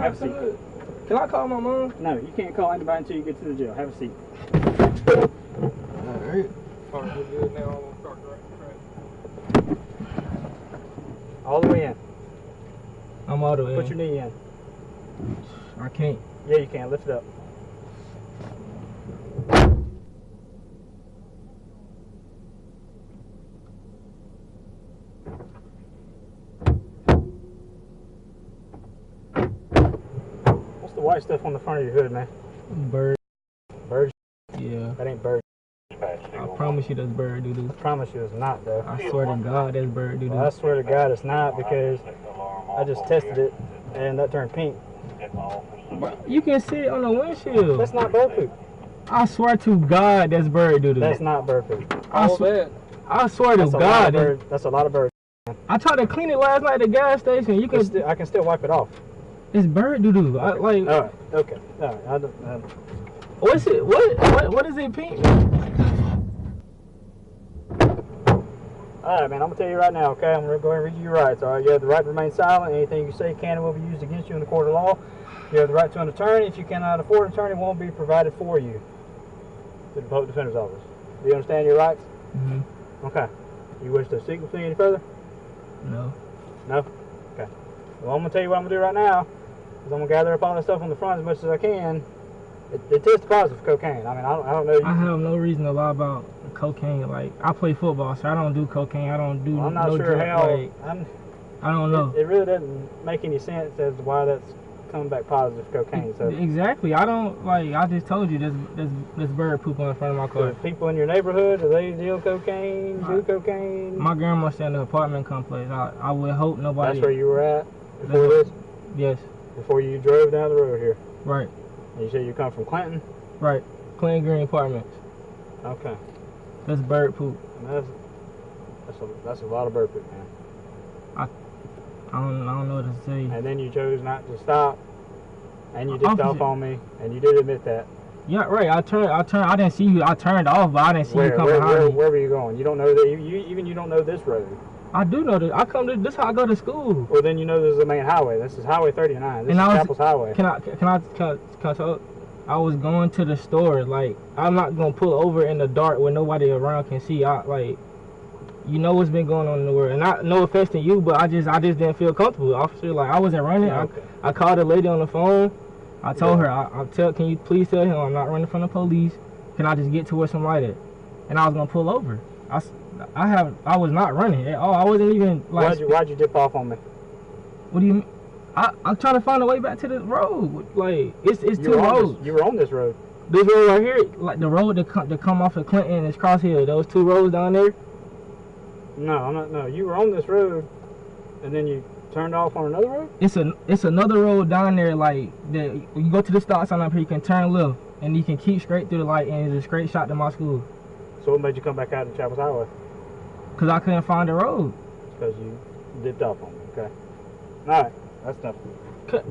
Have a seat. Can I call my mom? No, you can't call anybody until you get to the jail. Have a seat. Alright. We're good now. I'm gonna start the track. All the way in. I'm all the way Put in. your knee in. I can't. Yeah, you can. Lift it up. What's the white stuff on the front of your hood, man? Bird. Bird? Yeah. That ain't bird. I promise you that's bird doo-doo. I promise you it's not, though. I swear to God that's bird doo-doo. Well, I swear to God it's not, because I just tested it and that turned pink. Bro, you can see it on the windshield. That's not bird poop. I swear to God that's bird doo-doo. That's not bird poop. I swear to God. That's a lot of bird. I tried to clean it last night at the gas station. You can. I can still wipe it off. It's bird doo-doo. Like. All right. Okay. All right. What's it? What is it pink? All right, man. I'm gonna tell you right now. Okay. I'm gonna go ahead and read you your rights. All right. You have the right to remain silent. Anything you say can and will be used against you in the court of law. You have the right to an attorney. If you cannot afford an attorney, won't be provided for you to the public defender's office. Do you understand your rights? Mm-hmm. Okay. You wish to speak with me any further? No. No? Okay. Well, I'm going to tell you what I'm going to do right now. Is I'm going to gather up all this stuff on the front as much as I can. It tests positive for cocaine. I mean, I don't know. I have no reason to lie about cocaine. Like, I play football, so I don't do cocaine. I don't do I'm not no sure drug, how. like, I don't know. It really doesn't make any sense as to why that's coming back positive for cocaine. So exactly. I don't, like, I just told you there's bird poop on the front of my car. the people in your neighborhood, do they deal cocaine, do cocaine? My grandma stayed in the apartment complex. I would hope nobody. That's where you were at before this? Yes. Before you drove down the road here? Right. And you said you come from Clinton? Right. Clinton Green Apartments. Okay. That's bird poop. That's a lot of bird poop, man. I don't know what to say. And then you chose not to stop, and you dipped off on me, and you did admit that. Yeah, right. I turned. I didn't see you. I turned off, but I didn't see you come behind me. Where were you going? You don't know that. You don't know this road. I do know this. I come to this. Is how I go to school. Well, then you know this is the main highway. This is Highway 39. This is Chapel's Highway. Can I talk? I was going to the store. Like, I'm not gonna pull over in the dark where nobody around can see. You know what's been going on in the world, and no offense to you, but I just didn't feel comfortable, officer. Like, I wasn't running. Okay. I called a lady on the phone. I told her, can you please tell him I'm not running from the police? Can I just get to where somebody at? And I was gonna pull over. I was not running at all. I wasn't even like. Why'd you dip off on me? What do you mean? I'm trying to find a way back to the road. Like, it's two roads. You were on this road. This road right here, like the road to come off of Clinton is Cross Hill. Those two roads down there. No, I'm not. No, you were on this road, and then you turned off on another road. It's another road down there like that. You go to the stop sign up here, you can turn left, and you can keep straight through the light, and it's a straight shot to my school. So what made you come back out to Chapels Highway? Cause I couldn't find the road. Because you dipped off on me. Okay. All right. That's enough. Cut.